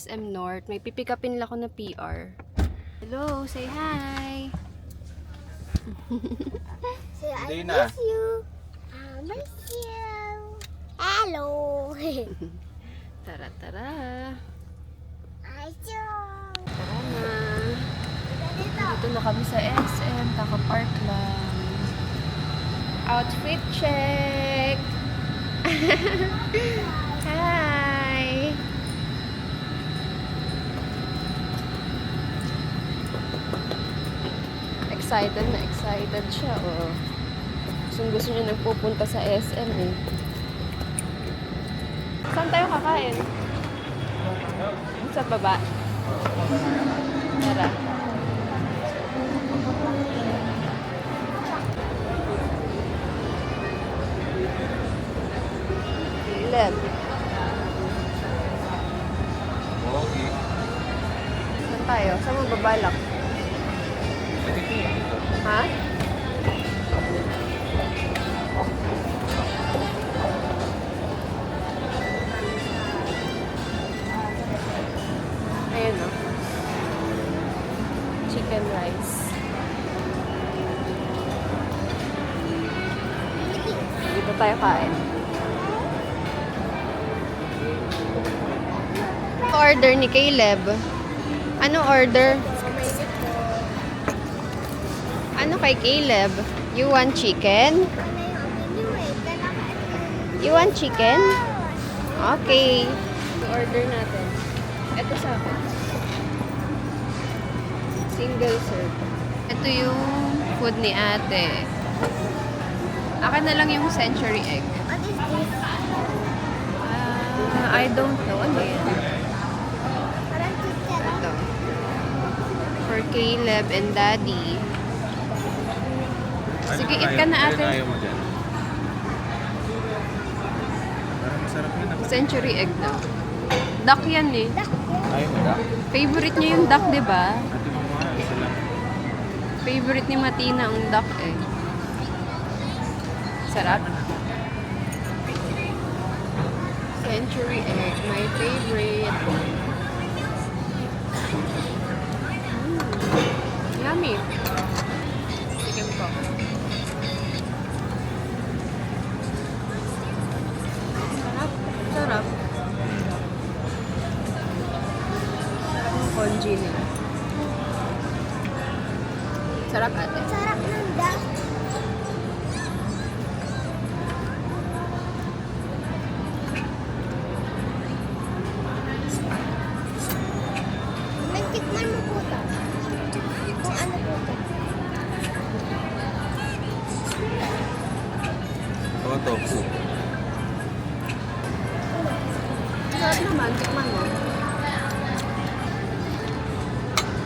SM North. May pipikapin lang ako na PR. Hello, say hi! Say, I Dina. miss you. I miss you. Hello. Tara, tara. I do. Tara na. Dito na kami sa SM. Kaka-park lang. Outfit check! Hi! Excited siya, oh. Gusto niya nagpupunta sa SM, eh. Saan tayo kakain? Sa baba. Tara. Caleb. Okay. Saan tayo? Saan mo babalak? Ha? Ayan, no? Chicken rice. Dito tayo kain. Order ni Caleb. Ano order? Ano kay Caleb? You want chicken? You want chicken? Okay. I-order natin. Ito sa akin. Single serve. Ito yung food ni ate. Akin na lang yung century egg. What is this? I don't know. Ano yan? Parang chicken. Ito. For Caleb and Daddy. Sige, eat ka na ate. Ayaw mo dyan. Parang masarap yun. Century egg daw. Duck yan eh. Ayaw mo da? Favorite niya yung duck, di ba? Ate mo mga isa lang. Favorite ni Matina ang duck eh. Sarap. Century egg, my favorite. Yummy. Chicken ko. Sarap. Sarap. Congee nila. Sarap ate. Sarap ng duck. Nagtikman mo po ito. Kung ano po ito. Oo, tofu. Sarap naman. Tikman mo.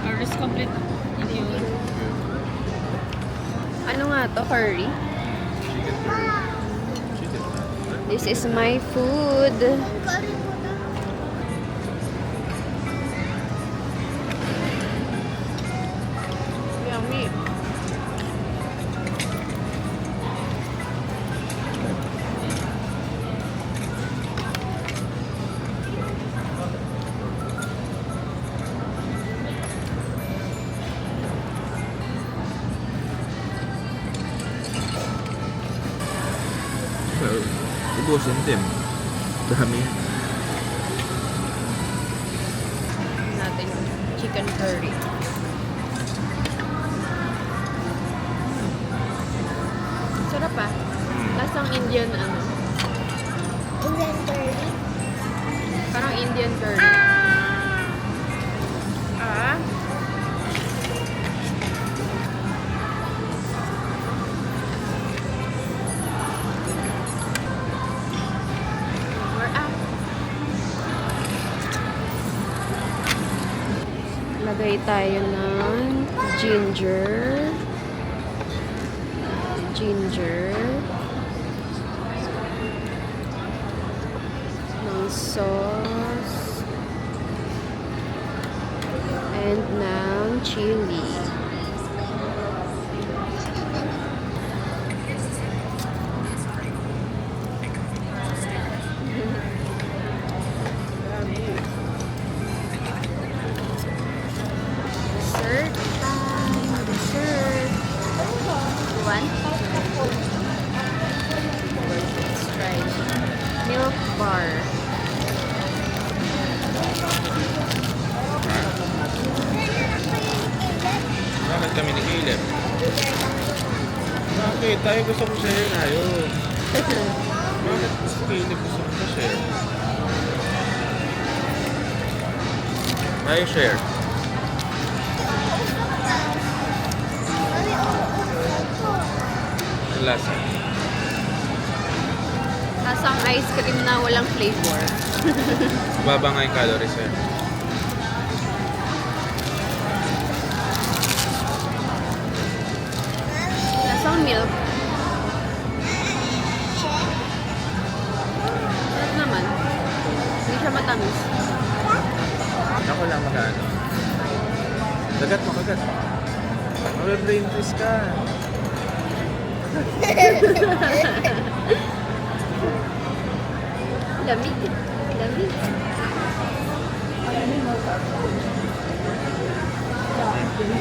Ours complete. Hindi yun. Ano nga to? Curry? Chicken curry. Chicken. This is my food. Curry po ito. Yummy. Ubusin din. Dami. Natin yung chicken curry. Sarap ah. Lasang Indian ano. Indian curry. Parang Indian curry. Ah. Or ah. Lagay tayo ng ginger. Ng sauce. And ng chili. Share tayo. Bakit gusto kayo gusto mo pa share? Tayo share. Ang lasa. Lasang ice cream na walang flavor. Baba nga yung calories eh. Lasang milk. Sarap naman. Hindi siya matamis. Ako lang magano. Kagat mo, kagat. Brain freeze ka. Lamig. Lamig.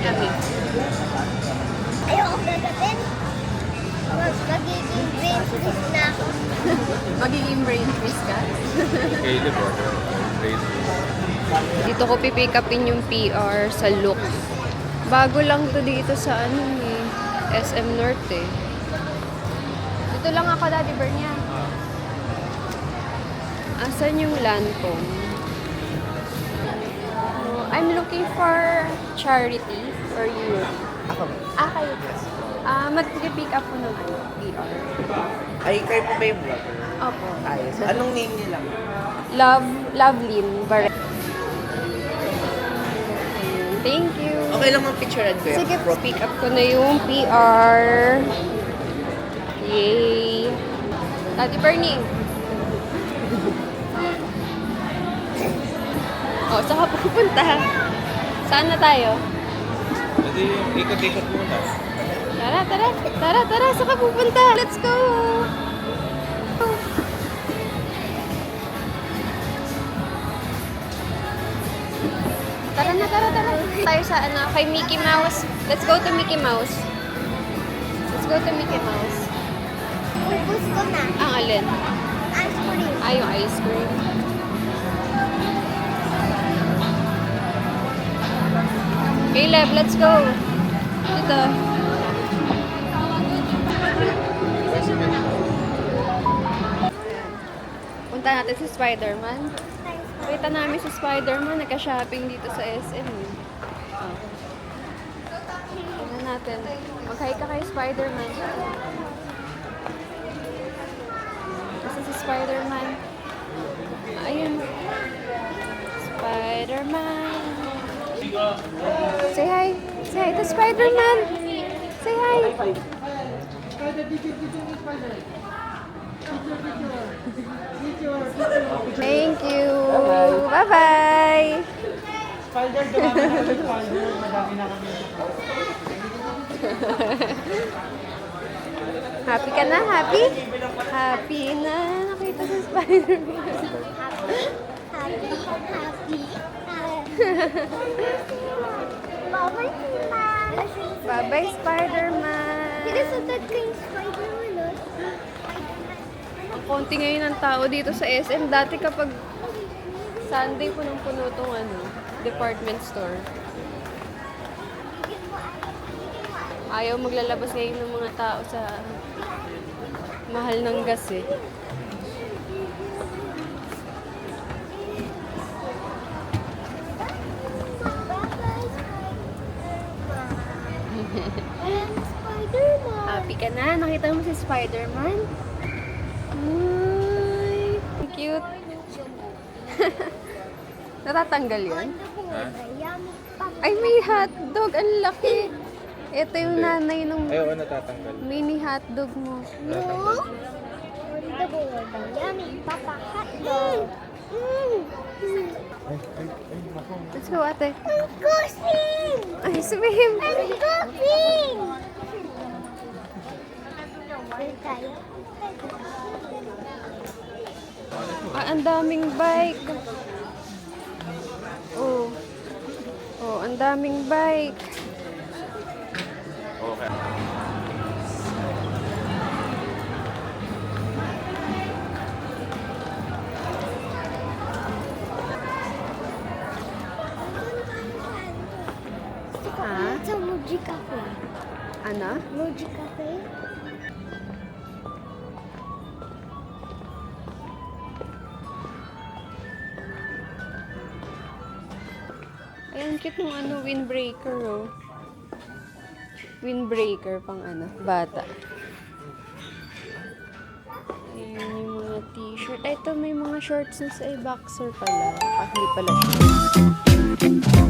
Lamig. Ayoko gagatin. Mas magiging brain freeze na ako. Magiging brain freeze ka? Caleb, brain freeze. Dito ko pipick upin yung PR sa Look. Bago lang to dito sa SM North eh. Dito lang ako, Daddy Bernia. Asan yung Lancome? I'm looking for charity or you. Ako. Kayo. Mag-pick up po ng PR. Ay, kayo po ba yung vlogger? Opo. Ayos. Anong name nila? Lovelyn Barret. Thank you. Okay lang mag-picturean ko Sige, pick up ko na yung PR. Yay! Daddy Bernie. Saan ka pupunta? Saan na tayo? Pwede ikot-ikot muna. Tara, tara. Tara, tara. Saan ka pupunta? Let's go! Tara na, tara, tara. Tayo sa kay Mickey Mouse. Let's go to Mickey Mouse. Let's go to Mickey Mouse. Ubus ko na. Ang alin? Ice cream. Yung ice cream. Caleb, let's go. Dito. Punta natin si Spider-Man. Kita namin si Spider-Man. Nagka-shopping dito sa SM. Tingnan natin. Mag-hi ka kay Spider-Man. Kasi si Spider-Man. Ayun. Spider-Man. Say hi. Say hi to Spider-Man. Say hi. Thank you. Bye-bye. Spider, dumami na kami Spider. Madami na kami. Happy ka na? Happy? Happy na. Nakita si Spider-Man. Happy. Bye-bye, Sima. Bye-bye, Spider-Man. Pinasatad ko yung Spider-Man, no? Ang konti ngayon ng tao dito sa SM. Dati kapag Sunday, punong-puno tong department store. Ayaw maglalabas ngayon ng mga tao sa mahal ng gas eh. Spider-Man. Happy ka na? Nakita mo si Spider-Man? Ay, ang cute. Natatanggal yun? Ay, may hotdog. Ang laki. Ito yung Hindi. nanay nung Ayoko natatanggal. mini hotdog mo. No? On the board. Yummy, Papa hotdog. Let's go, ate. I'm coughing! Ay, swim. I'm coughing! Wait tayo. Ang daming bike. Oh. Oh, ang daming bike. Okay. Ha? Sa Muji Cafe. Ano? Muji Cafe? cute ng ano, windbreaker, oh. Windbreaker pang ano, bata. Ayan yung mga t-shirt. Ito, may mga shorts na sa boxer pala. Hindi pala shorts.